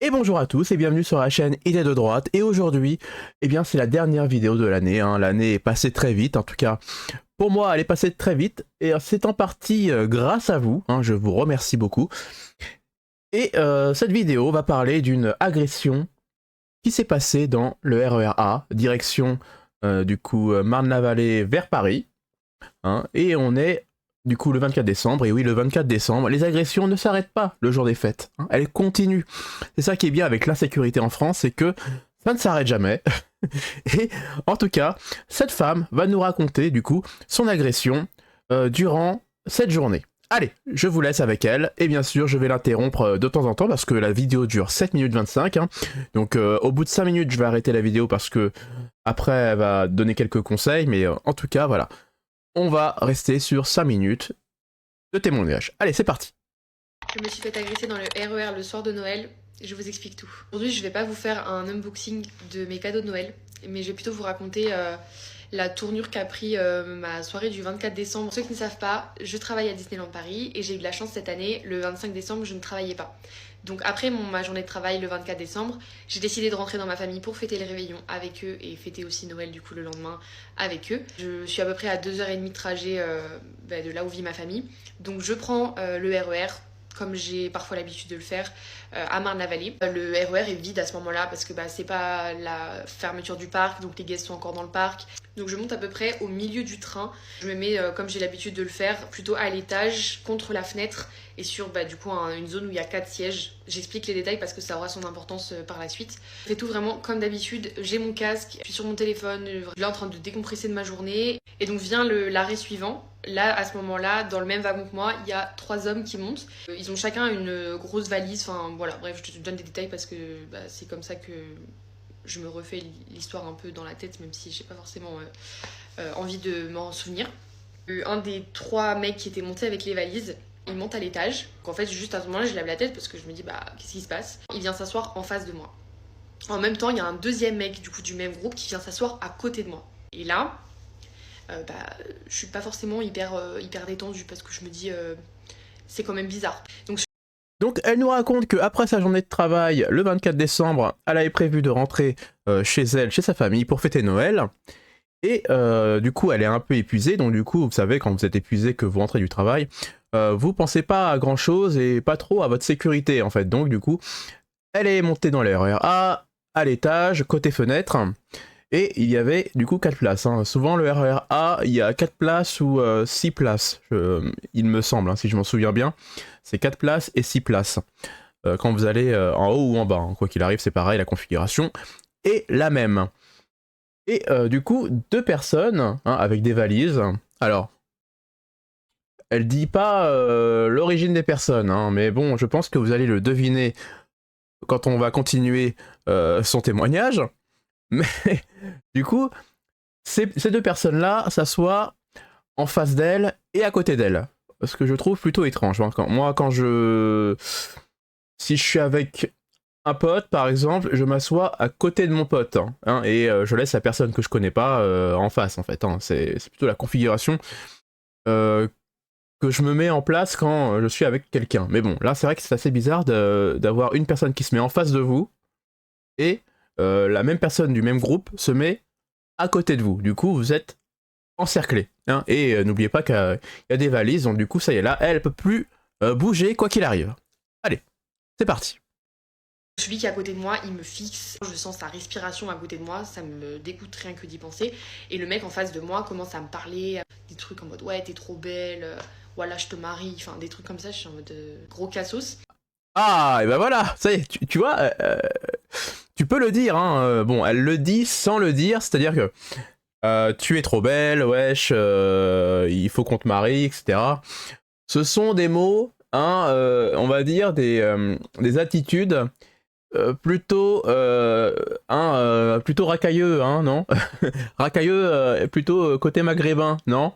Et bonjour à tous et bienvenue sur la chaîne Idées de droite. Et aujourd'hui, eh bien c'est la dernière vidéo de l'année, hein. L'année est passée très vite, en tout cas pour moi elle est passée très vite. Et c'est en partie grâce à vous, hein, je vous remercie beaucoup. Et cette vidéo va parler d'une agression qui s'est passée dans le RER A, direction du coup Marne-la-Vallée vers Paris. Hein, et on est du coup le 24 décembre, et oui le 24 décembre, les agressions ne s'arrêtent pas le jour des fêtes, hein, elles continuent. C'est ça qui est bien avec l'insécurité en France, c'est que ça ne s'arrête jamais. Et en tout cas, cette femme va nous raconter du coup son agression durant cette journée. Allez, je vous laisse avec elle, et bien sûr je vais l'interrompre de temps en temps parce que la vidéo dure 7 minutes 25, hein. Donc au bout de 5 minutes je vais arrêter la vidéo parce que après elle va donner quelques conseils, mais en tout cas voilà. On va rester sur 5 minutes de témoignage. Allez, c'est parti. Je me suis fait agresser dans le RER le soir de Noël. Je vous explique tout. Aujourd'hui, je vais pas vous faire un unboxing de mes cadeaux de Noël, mais je vais plutôt vous raconter la tournure qu'a pris ma soirée du 24 décembre. Pour ceux qui ne savent pas, je travaille à Disneyland Paris et j'ai eu de la chance cette année, le 25 décembre, je ne travaillais pas. Donc après ma journée de travail le 24 décembre, j'ai décidé de rentrer dans ma famille pour fêter les réveillons avec eux et fêter aussi Noël du coup le lendemain avec eux. Je suis à peu près à 2h30 de trajet de là où vit ma famille. Donc je prends le RER comme j'ai parfois l'habitude de le faire, à Marne-la-Vallée. Le RER est vide à ce moment-là parce que c'est pas la fermeture du parc, donc les guests sont encore dans le parc. Donc je monte à peu près au milieu du train. Je me mets, comme j'ai l'habitude de le faire, plutôt à l'étage, contre la fenêtre, et sur du coup une zone où il y a 4 sièges. J'explique les détails parce que ça aura son importance par la suite. Je fais tout vraiment comme d'habitude, j'ai mon casque, je suis sur mon téléphone, je suis là en train de décompresser de ma journée. Et donc vient l'arrêt suivant. Là, à ce moment-là, dans le même wagon que moi, il y a 3 hommes qui montent. Ils ont chacun une grosse valise, enfin voilà, bref, je te donne des détails parce que c'est comme ça que je me refais l'histoire un peu dans la tête, même si j'ai pas forcément envie de m'en souvenir. Un des 3 mecs qui étaient montés avec les valises, il monte à l'étage. En fait, juste à ce moment-là, je lève la tête parce que je me dis, qu'est-ce qui se passe? Il vient s'asseoir en face de moi. En même temps, il y a un deuxième mec du coup du même groupe qui vient s'asseoir à côté de moi. Et là, je suis pas forcément hyper détendue parce que je me dis c'est quand même bizarre. Donc elle nous raconte qu'après sa journée de travail, le 24 décembre, elle avait prévu de rentrer chez elle, chez sa famille, pour fêter Noël. Et du coup, elle est un peu épuisée. Donc du coup, vous savez, quand vous êtes épuisé, que vous rentrez du travail, vous pensez pas à grand chose et pas trop à votre sécurité en fait. Donc du coup, elle est montée dans les RER A, à l'étage, côté fenêtre. Et il y avait du coup 4 places. Hein. Souvent le RER A, il y a 4 places ou 6 places, il me semble, hein, si je m'en souviens bien. C'est 4 places et 6 places. Quand vous allez en haut ou en bas, hein. Quoi qu'il arrive, c'est pareil, la configuration est la même. Et du coup, 2 personnes hein, avec des valises. Alors, elle dit pas l'origine des personnes, hein, mais bon, je pense que vous allez le deviner quand on va continuer son témoignage. Mais du coup, ces 2 personnes-là s'assoient en face d'elle et à côté d'elle. Ce que je trouve plutôt étrange. Hein. Si je suis avec un pote, par exemple, je m'assois à côté de mon pote. Hein, et je laisse la personne que je connais pas en face, en fait. Hein. C'est plutôt la configuration que je me mets en place quand je suis avec quelqu'un. Mais bon, là, c'est vrai que c'est assez bizarre d'avoir une personne qui se met en face de vous et la même personne du même groupe se met à côté de vous. Du coup, vous êtes encerclé. Hein, et n'oubliez pas qu'il y a des valises, donc du coup, ça y est, là, elle peut plus bouger quoi qu'il arrive. Allez, c'est parti. Celui qui est à côté de moi, il me fixe. Je sens sa respiration à côté de moi, ça me dégoûte rien que d'y penser. Et le mec en face de moi commence à me parler des trucs en mode ouais, t'es trop belle, voilà, je te marie, enfin des trucs comme ça. Je suis en mode gros cassos. Ah, et ben voilà, ça y est, tu vois, tu peux le dire, hein. Bon, elle le dit sans le dire, c'est-à-dire que tu es trop belle, wesh, il faut qu'on te marie, etc. Ce sont des mots, hein, on va dire des attitudes plutôt racailleux, hein, non? Racailleux, plutôt côté maghrébin, non?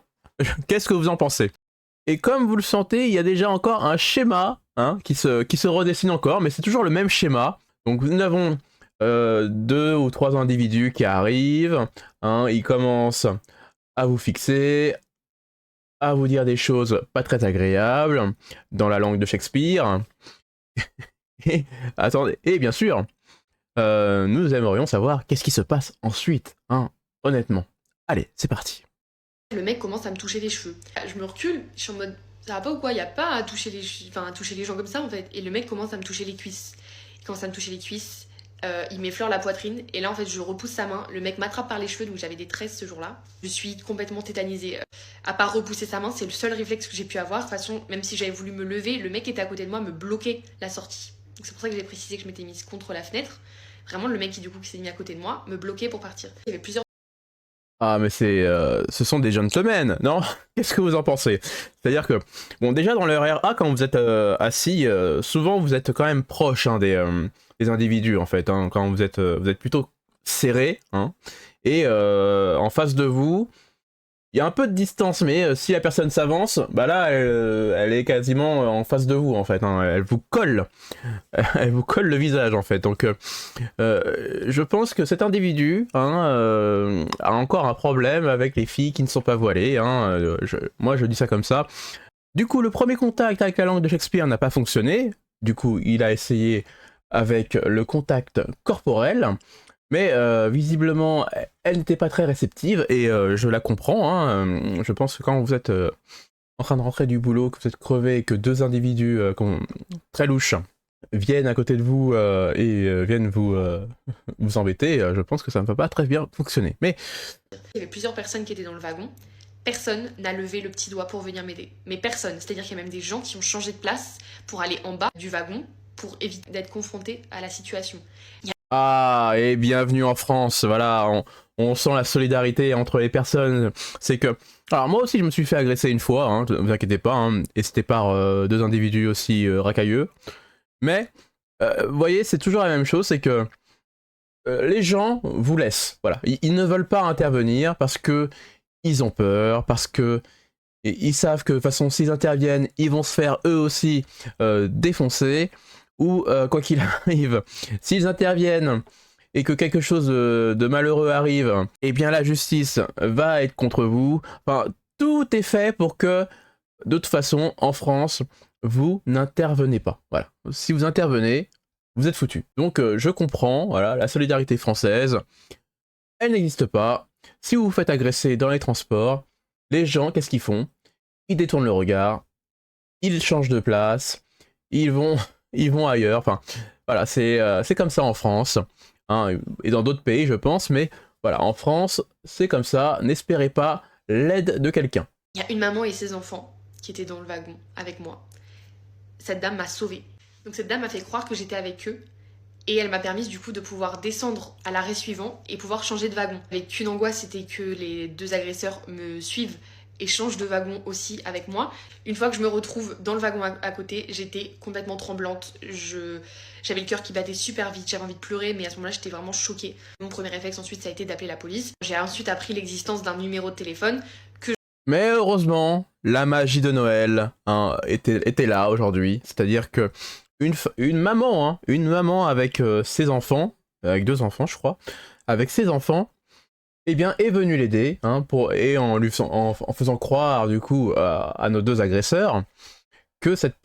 Qu'est-ce que vous en pensez? Et comme vous le sentez, il y a déjà encore un schéma hein, qui se redessine encore, mais c'est toujours le même schéma. Donc nous avons 2 ou 3 individus qui arrivent, hein, ils commencent à vous fixer, à vous dire des choses pas très agréables, dans la langue de Shakespeare. Et, attendez, et bien sûr, nous aimerions savoir qu'est-ce qui se passe ensuite, hein, honnêtement. Allez, c'est parti. Le mec commence à me toucher les cheveux. Je me recule, je suis en mode ça va pas ou quoi? Y a pas à toucher à toucher les gens comme ça en fait. Et le mec commence à me toucher les cuisses. Il commence à me toucher les cuisses. Il m'effleure la poitrine et là en fait je repousse sa main. Le mec m'attrape par les cheveux, donc j'avais des tresses ce jour-là. Je suis complètement tétanisée. À part repousser sa main, c'est le seul réflexe que j'ai pu avoir. De toute façon, même si j'avais voulu me lever, le mec était à côté de moi, me bloquait la sortie. Donc c'est pour ça que j'ai précisé que je m'étais mise contre la fenêtre. Vraiment le mec qui s'est mis à côté de moi, me bloquait pour partir. Il y avait plusieurs. Ah mais ce sont des gentlemen, non? Qu'est-ce que vous en pensez? C'est-à-dire que, bon déjà dans le RER quand vous êtes assis, souvent vous êtes quand même proche hein, des individus en fait, hein, quand vous êtes plutôt serré, hein, et en face de vous, il y a un peu de distance, mais si la personne s'avance, bah là elle est quasiment en face de vous en fait, hein, elle vous colle, elle vous colle le visage en fait, donc je pense que cet individu hein, a encore un problème avec les filles qui ne sont pas voilées, hein, moi je dis ça comme ça. Du coup le premier contact avec la langue de Shakespeare n'a pas fonctionné, du coup il a essayé avec le contact corporel, mais visiblement elle n'était pas très réceptive et je la comprends, hein, je pense que quand vous êtes en train de rentrer du boulot, que vous êtes crevé et que deux individus très louches viennent à côté de vous et viennent vous embêter, je pense que ça ne peut pas très bien fonctionner. Mais il y avait plusieurs personnes qui étaient dans le wagon. Personne n'a levé le petit doigt pour venir m'aider. Mais personne. C'est-à-dire qu'il y a même des gens qui ont changé de place pour aller en bas du wagon pour éviter d'être confrontés à la situation. Ah, et bienvenue en France, voilà, on sent la solidarité entre les personnes, c'est que... Alors moi aussi je me suis fait agresser une fois, hein, ne vous inquiétez pas, hein, et c'était par deux individus aussi racailleux, mais, vous voyez, c'est toujours la même chose, c'est que les gens vous laissent, voilà, ils ne veulent pas intervenir parce que ils ont peur, parce que ils savent que de toute façon s'ils interviennent, ils vont se faire eux aussi défoncer, ou quoi qu'il arrive, s'ils interviennent et que quelque chose de malheureux arrive, eh bien la justice va être contre vous. Enfin, tout est fait pour que, de toute façon, en France, vous n'intervenez pas. Voilà. Si vous intervenez, vous êtes foutus. Donc je comprends, voilà, la solidarité française, elle n'existe pas. Si vous vous faites agresser dans les transports, les gens, qu'est-ce qu'ils font? Ils détournent le regard, ils changent de place, ils vont ailleurs, enfin voilà, c'est comme ça en France, hein, et dans d'autres pays je pense, mais voilà, en France, c'est comme ça, n'espérez pas l'aide de quelqu'un. Il y a une maman et ses enfants qui étaient dans le wagon avec moi. Cette dame m'a sauvée. Donc cette dame m'a fait croire que j'étais avec eux, et elle m'a permis du coup de pouvoir descendre à l'arrêt suivant et pouvoir changer de wagon. Avec qu'une angoisse, c'était que les deux agresseurs me suivent et changent de wagon aussi avec moi. Une fois que je me retrouve dans le wagon à côté, j'étais complètement tremblante. J'avais le cœur qui battait super vite, j'avais envie de pleurer, mais à ce moment-là, j'étais vraiment choquée. Mon premier réflexe ensuite, ça a été d'appeler la police. J'ai ensuite appris l'existence d'un numéro de téléphone que... Mais heureusement, la magie de Noël hein, était là aujourd'hui. C'est-à-dire que une maman avec ses enfants, avec deux enfants je crois, avec ses enfants, eh bien, est venu l'aider, hein, et en faisant croire, du coup, à nos deux agresseurs, que cette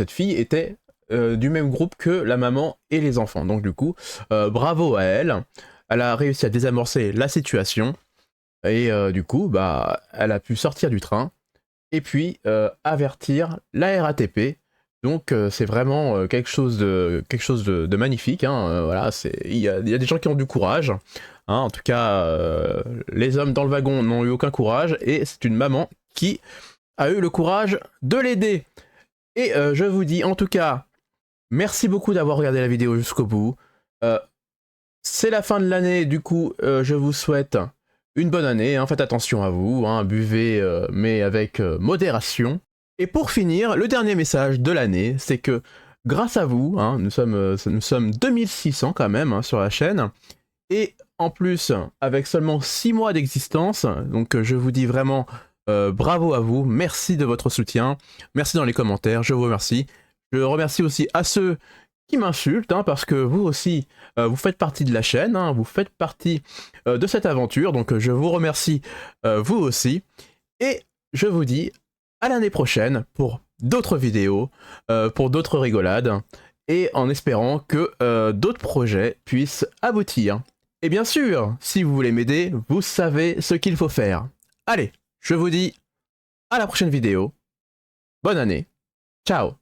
fille était du même groupe que la maman et les enfants. Donc, du coup, bravo à elle. Elle a réussi à désamorcer la situation, et du coup, bah, elle a pu sortir du train, et puis avertir la RATP. Donc c'est vraiment quelque chose de magnifique, hein, voilà, il y a des gens qui ont du courage, hein, en tout cas les hommes dans le wagon n'ont eu aucun courage, et c'est une maman qui a eu le courage de l'aider. Et je vous dis en tout cas, merci beaucoup d'avoir regardé la vidéo jusqu'au bout, c'est la fin de l'année, du coup je vous souhaite une bonne année, hein, faites attention à vous, hein, buvez mais avec modération. Et pour finir, le dernier message de l'année, c'est que grâce à vous, hein, nous sommes 2600 quand même hein, sur la chaîne, et en plus, avec seulement 6 mois d'existence, donc je vous dis vraiment bravo à vous, merci de votre soutien, merci dans les commentaires, je vous remercie. Je remercie aussi à ceux qui m'insultent, hein, parce que vous aussi, vous faites partie de la chaîne, hein, vous faites partie de cette aventure, donc je vous remercie vous aussi, et je vous dis à l'année prochaine pour d'autres vidéos, pour d'autres rigolades, et en espérant que d'autres projets puissent aboutir. Et bien sûr, si vous voulez m'aider, vous savez ce qu'il faut faire. Allez, je vous dis à la prochaine vidéo. Bonne année. Ciao.